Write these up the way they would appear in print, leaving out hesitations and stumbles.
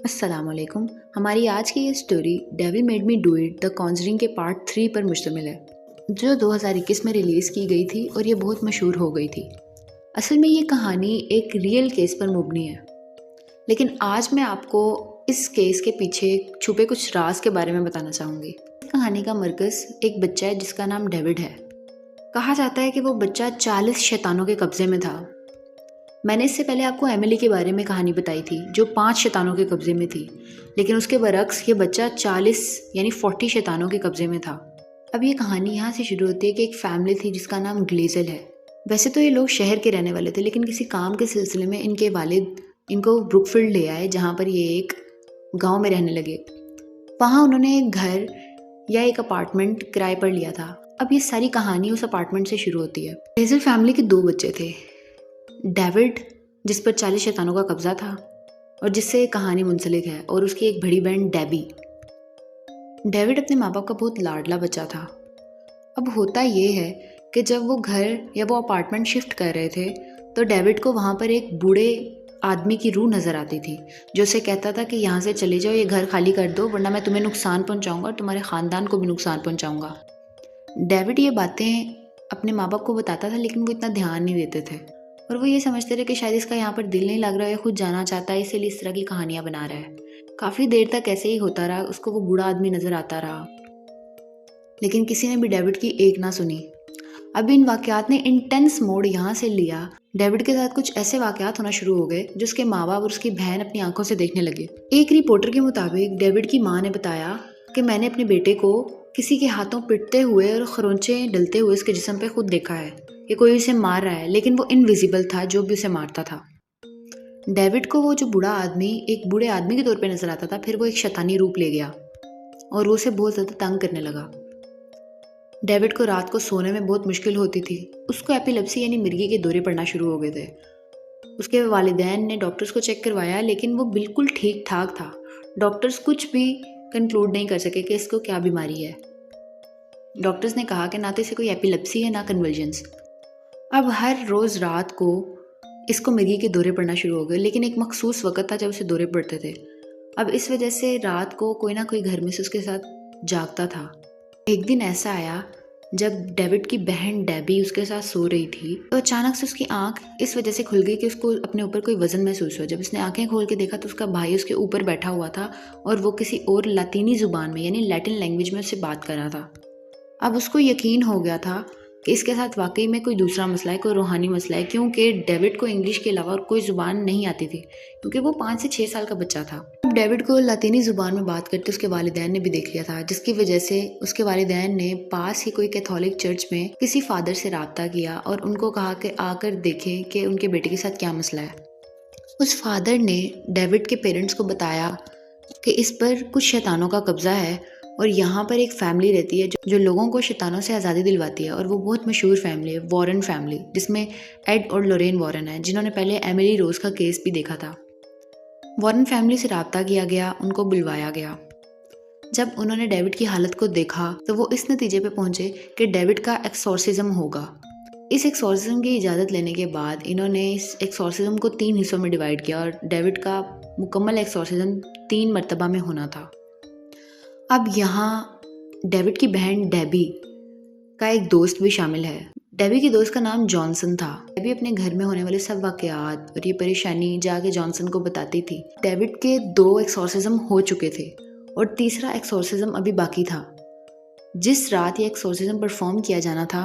अस्सलाम वालेकुम। हमारी आज की ये story devil made me do it the Conjuring के पार्ट 3 पर मुश्तमिल है, जो 2021 में रिलीज़ की गई थी और ये बहुत मशहूर हो गई थी। असल में ये कहानी एक रियल केस पर मुबनी है, लेकिन आज मैं आपको इस केस के पीछे छुपे कुछ राज के बारे में बताना चाहूँगी। इस कहानी का मरकज़ एक बच्चा है जिसका नाम डेविड है। कहा जाता है कि वो बच्चा 40 शैतानों के कब्ज़े में था। मैंने इससे पहले आपको एमिली के बारे में कहानी बताई थी, जो 5 शैतानों के कब्ज़े में थी, लेकिन उसके बरक्स ये बच्चा 40 यानी 40 शैतानों के कब्ज़े में था। अब ये कहानी यहाँ से शुरू होती है कि एक फैमिली थी जिसका नाम ग्लेज़ल है। वैसे तो ये लोग शहर के रहने वाले थे, लेकिन किसी काम के सिलसिले में इनके वालिद इनको ब्रुकफील्ड ले आए, जहाँ पर ये एक गाँव में रहने लगे। वहाँ उन्होंने एक घर या एक अपार्टमेंट किराए पर लिया था। अब ये सारी कहानी उस अपार्टमेंट से शुरू होती है। ग्लेज़ल फैमिली के 2 बच्चे थे, डेविड जिस पर 40 शैतानों का कब्जा था और जिससे कहानी मुंसलिक है, और उसकी एक बड़ी बहन डेबी। डेविड अपने माँ बाप का बहुत लाडला बच्चा था। अब होता ये है कि जब वो घर या वो अपार्टमेंट शिफ्ट कर रहे थे तो डेविड को वहाँ पर एक बूढ़े आदमी की रूह नज़र आती थी, जो उसे कहता था कि यहाँ से चले जाओ, ये घर खाली कर दो, वरना मैं तुम्हें नुकसान पहुँचाऊँगा और तुम्हारे ख़ानदान को भी नुकसान पहुँचाऊँगा। डेविड ये बातें अपने माँ बाप को बताता था, लेकिन वो इतना ध्यान नहीं देते थे और वो ये समझते थे कि शायद इसका यहाँ पर दिल नहीं लग रहा है, खुद जाना चाहता है, इसीलिए इस तरह की कहानियाँ बना रहा है। काफ़ी देर तक ऐसे ही होता रहा, उसको वो बूढ़ा आदमी नज़र आता रहा, लेकिन किसी ने भी डेविड की एक ना सुनी। अब इन वाक़यात ने इंटेंस मोड यहाँ से लिया। डेविड के साथ कुछ ऐसे वाक़यात होना शुरू हो गए जो उसके माँ बाप और उसकी बहन अपनी आंखों से देखने लगे। एक रिपोर्टर के मुताबिक डेविड की माँ ने बताया कि मैंने अपने बेटे को किसी के हाथों पिटते हुए और खरोंचे डलते हुए उसके जिस्म पे खुद देखा है कि कोई उसे मार रहा है, लेकिन वो इनविजिबल था जो भी उसे मारता था। डेविड को वो जो बूढ़ा आदमी एक बूढ़े आदमी के तौर पे नजर आता था, फिर वो एक शैतानी रूप ले गया और वो उसे बहुत ज़्यादा तंग करने लगा। डेविड को रात को सोने में बहुत मुश्किल होती थी। उसको एपिलेप्सी यानी मिर्गी के दौरे पड़ना शुरू हो गए थे। उसके वालिदैन ने डॉक्टर्स को चेक करवाया, लेकिन वो बिल्कुल ठीक ठाक था। डॉक्टर्स कुछ भी कंक्लूड नहीं कर सके कि इसको क्या बीमारी है। डॉक्टर्स ने कहा कि ना तो इसे कोई एपिलेप्सी है, ना कन्वल्जन्स। अब हर रोज़ रात को इसको मिर्गी के दौरे पड़ना शुरू हो गए, लेकिन एक मखसूस वक़्त था जब उसे दौरे पड़ते थे। अब इस वजह से रात को कोई ना कोई घर में से उसके साथ जागता था। एक दिन ऐसा आया जब डेविड की बहन डेबी उसके साथ सो रही थी, तो अचानक से उसकी आंख इस वजह से खुल गई कि उसको अपने ऊपर कोई वजन महसूस हुआ। जब उसने आंखें खोल के देखा तो उसका भाई उसके ऊपर बैठा हुआ था और वो किसी और लातीनी ज़ुबान में यानी लैटिन लैंग्वेज में उससे बात कर रहा था। अब उसको यकीन हो गया था कि इसके साथ वाकई में कोई दूसरा मसला है, कोई रूहानी मसला है, क्योंकि डेविड को इंग्लिश के अलावा और कोई ज़ुबान नहीं आती थी, क्योंकि वो 5 से 6 साल का बच्चा था। अब डेविड को लातीनी ज़ुबान में बात करते उसके वालिदैन ने भी देख लिया था, जिसकी वजह से उसके वालिदैन ने पास ही कोई कैथोलिक चर्च में किसी फादर से रब्ता किया और उनको कहा कि आकर देखें कि उनके बेटे के साथ क्या मसला है। उस फादर ने डेविड के पेरेंट्स को बताया कि इस पर कुछ शैतानों का कब्जा है और यहाँ पर एक फैमिली रहती है जो लोगों को शैतानों से आज़ादी दिलवाती है, और वो बहुत मशहूर फैमिली है, वॉरेन फैमिली, जिसमें एड और लोरेन वॉरेन है, जिन्होंने पहले एमिली रोज का केस भी देखा था। वॉरेन फैमिली से रब्ता किया गया, उनको बुलवाया गया। जब उन्होंने डेविड की हालत को देखा तो वो इस नतीजे पे पहुंचे कि डेविड का एक्सोर्सिज्म होगा। इस एक्सोर्सिज्म की इजाज़त लेने के बाद इन्होंने इस एक्सोर्सिज्म को 3 हिस्सों में डिवाइड किया और डेविड का मुकम्मल एक्सोर्सिज्म 3 मरतबा में होना था। अब यहाँ डेविड की बहन डेबी का एक दोस्त भी शामिल है। डेबी के दोस्त का नाम जॉनसन था। डेबी अपने घर में होने वाले सब वाकयात और ये परेशानी जाके जॉनसन को बताती थी। डेविड के 2 एक्सोर्सिज्म हो चुके थे और तीसरा एक्सोर्सिज्म अभी बाकी था। जिस रात ये एक्सोर्सिज्म परफॉर्म किया जाना था,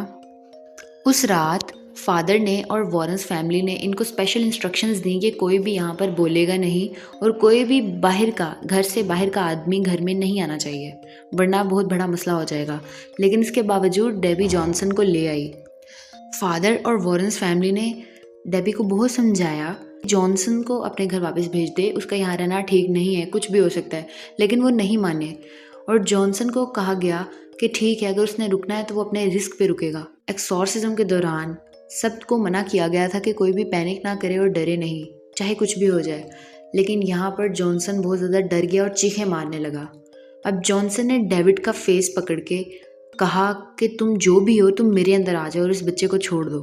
उस रात फादर ने और वॉरेंस फैमिली ने इनको स्पेशल इंस्ट्रक्शंस दी कि कोई भी यहाँ पर बोलेगा नहीं और कोई भी घर से बाहर का आदमी घर में नहीं आना चाहिए, वरना बहुत बड़ा मसला हो जाएगा। लेकिन इसके बावजूद डेबी जॉनसन को ले आई। फादर और वॉरेंस फैमिली ने डेबी को बहुत समझाया जॉनसन को अपने घर वापस भेज दे, उसका यहाँ रहना ठीक नहीं है, कुछ भी हो सकता है, लेकिन वो नहीं माने और जॉनसन को कहा गया कि ठीक है, अगर उसने रुकना है तो वो अपने रिस्क पे रुकेगा। एक्सोर्सिज्म के दौरान सबको मना किया गया था कि कोई भी पैनिक ना करे और डरे नहीं, चाहे कुछ भी हो जाए, लेकिन यहाँ पर जॉनसन बहुत ज़्यादा डर गया और चीखें मारने लगा। अब जॉनसन ने डेविड का फेस पकड़ के कहा कि तुम जो भी हो, तुम मेरे अंदर आ जाओ और इस बच्चे को छोड़ दो।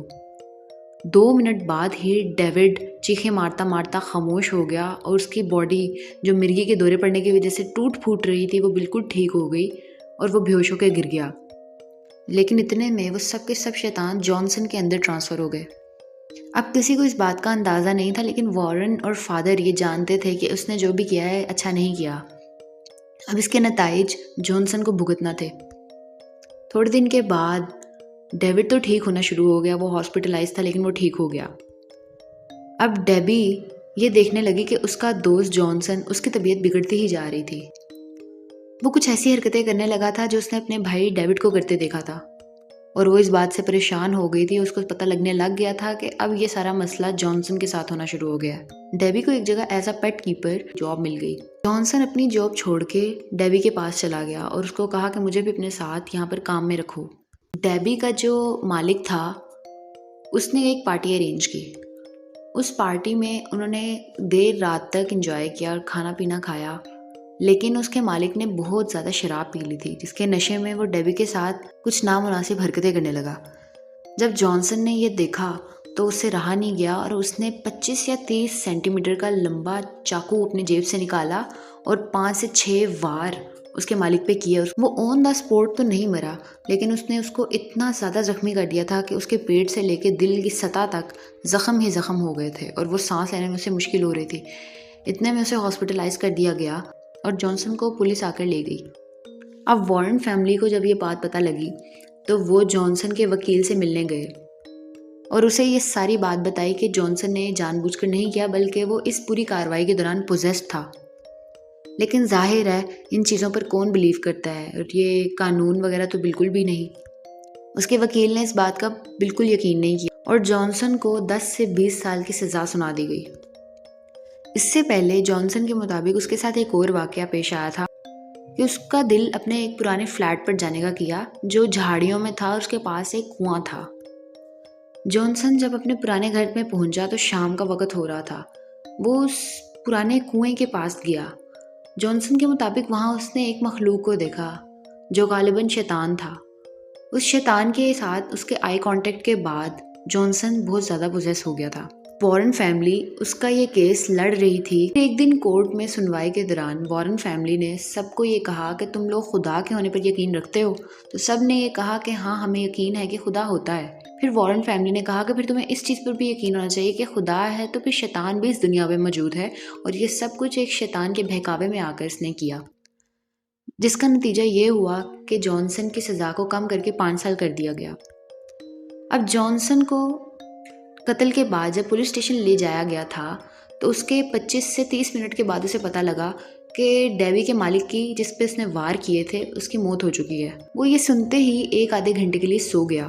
2 मिनट बाद ही डेविड चीखें मारता मारता खामोश हो गया और उसकी बॉडी जो मिर्गी के दौरे पड़ने की वजह से टूट फूट रही थी वो बिल्कुल ठीक हो गई और वो बेहोश होकर गिर गया। लेकिन इतने में वो सब के सब शैतान जॉनसन के अंदर ट्रांसफ़र हो गए। अब किसी को इस बात का अंदाज़ा नहीं था, लेकिन वॉरेन और फादर ये जानते थे कि उसने जो भी किया है अच्छा नहीं किया। अब इसके नताइज जॉनसन को भुगतना थे। थोड़े दिन के बाद डेविड तो ठीक होना शुरू हो गया, वो हॉस्पिटलाइज था लेकिन वो ठीक हो गया। अब डेबी ये देखने लगी कि उसका दोस्त जॉनसन उसकी तबीयत बिगड़ती ही जा रही थी। वो कुछ ऐसी हरकतें करने लगा था जो उसने अपने भाई डेविड को करते देखा था और वो इस बात से परेशान हो गई थी। उसको पता लगने लग गया था कि अब ये सारा मसला जॉनसन के साथ होना शुरू हो गया है। डेबी को एक जगह as a pet keeper job मिल गई। जॉनसन अपनी जॉब छोड़ के डेबी के पास चला गया और उसको कहा कि मुझे भी अपने साथ यहाँ पर काम में रखो। डेबी का जो मालिक था उसने एक पार्टी अरेंज की। उस पार्टी में उन्होंने देर रात तक एंजॉय किया और खाना पीना खाया, लेकिन उसके मालिक ने बहुत ज़्यादा शराब पी ली थी, जिसके नशे में वो डेबी के साथ कुछ नामुनासिब हरकतें करने लगा। जब जॉनसन ने ये देखा तो उससे रहा नहीं गया और उसने 25 या 30 सेंटीमीटर का लंबा चाकू अपने जेब से निकाला और 5 से 6 वार उसके मालिक पे किया। वो ऑन द स्पॉट तो नहीं मरा, लेकिन उसने उसको इतना ज़्यादा ज़ख्मी कर दिया था कि उसके पेट से लेके दिल की सतह तक ज़ख्म ही ज़ख्म हो गए थे और वो सांस लेने में उसे मुश्किल हो रही थी। इतने में उसे हॉस्पिटलाइज कर दिया गया और जॉनसन को पुलिस आकर ले गई। अब वॉरेन फैमिली को जब ये बात पता लगी तो वो जॉनसन के वकील से मिलने गए और उसे ये सारी बात बताई कि जॉनसन ने जानबूझकर नहीं किया, बल्कि वो इस पूरी कार्रवाई के दौरान पोजेस्ड था। लेकिन जाहिर है इन चीज़ों पर कौन बिलीव करता है, और ये कानून वगैरह तो बिल्कुल भी नहीं। उसके वकील ने इस बात का बिल्कुल यकीन नहीं किया और जॉनसन को 10 से 20 साल की सज़ा सुना दी गई। इससे पहले जॉनसन के मुताबिक उसके साथ एक और वाक़या पेश आया था कि उसका दिल अपने एक पुराने फ्लैट पर जाने का किया जो झाड़ियों में था और उसके पास एक कुआं था। जॉनसन जब अपने पुराने घर में पहुंचा तो शाम का वक्त हो रहा था। वो उस पुराने कुएं के पास गया। जॉनसन के मुताबिक वहाँ उसने एक मखलूक को देखा जो गालिबन शैतान था। उस शैतान के साथ उसके आई कांटेक्ट के बाद जॉनसन बहुत ज़्यादा पोजेस हो गया था। वॉरेन फैमिली उसका ये केस लड़ रही थी। एक दिन कोर्ट में सुनवाई के दौरान वॉरेन फैमिली ने सबको ये कहा कि तुम लोग खुदा के होने पर यकीन रखते हो? तो सब ने ये कहा कि हाँ, हमें यकीन है कि खुदा होता है। फिर वॉरेन फैमिली ने कहा कि फिर तुम्हें इस चीज़ पर भी यकीन होना चाहिए कि खुदा है तो फिर शैतान भी इस दुनिया में मौजूद है और ये सब कुछ एक शैतान के बहकावे में आकर इसने किया, जिसका नतीजा ये हुआ कि जॉनसन की सज़ा को कम करके 5 साल कर दिया गया। अब जॉनसन को कत्ल के बाद जब पुलिस स्टेशन ले जाया गया था तो उसके 25 से 30 मिनट के बाद उसे पता लगा कि डेबी के मालिक की, जिस पे उसने वार किए थे, उसकी मौत हो चुकी है। वो ये सुनते ही एक आधे घंटे के लिए सो गया।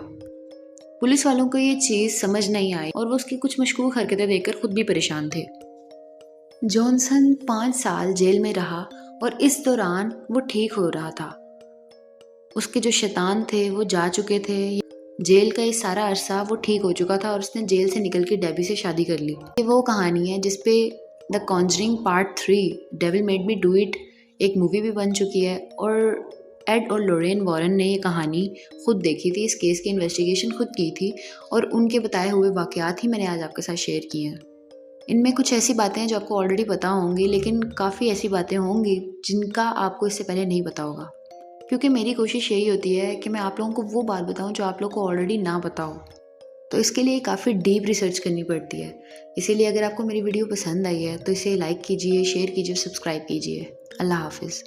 पुलिस वालों को ये चीज़ समझ नहीं आई और वो उसकी कुछ मशकूक हरकतें देखकर खुद भी परेशान थे। जॉनसन 5 साल जेल में रहा और इस दौरान वो ठीक हो रहा था। उसके जो शैतान थे वो जा चुके थे। जेल का ये सारा अरसा वो ठीक हो चुका था और उसने जेल से निकल के डेबी से शादी कर ली। ये वो कहानी है जिसपे the Conjuring part 3 devil made me do it एक मूवी भी बन चुकी है और एड और लोरेन वॉरेन ने ये कहानी खुद देखी थी, इस केस की इन्वेस्टिगेशन खुद की थी और उनके बताए हुए वाक़यात ही मैंने आज आपके साथ शेयर किए हैं। इनमें कुछ ऐसी बातें हैं जो आपको ऑलरेडी पता होंगी, लेकिन काफ़ी ऐसी बातें होंगी जिनका आपको इससे पहले नहीं पता होगा, क्योंकि मेरी कोशिश यही होती है कि मैं आप लोगों को वो बात बताऊं जो आप लोगों को ऑलरेडी ना पता हो। तो इसके लिए काफ़ी डीप रिसर्च करनी पड़ती है। इसीलिए अगर आपको मेरी वीडियो पसंद आई है तो इसे लाइक कीजिए, शेयर कीजिए, सब्सक्राइब कीजिए। अल्लाह हाफिज़।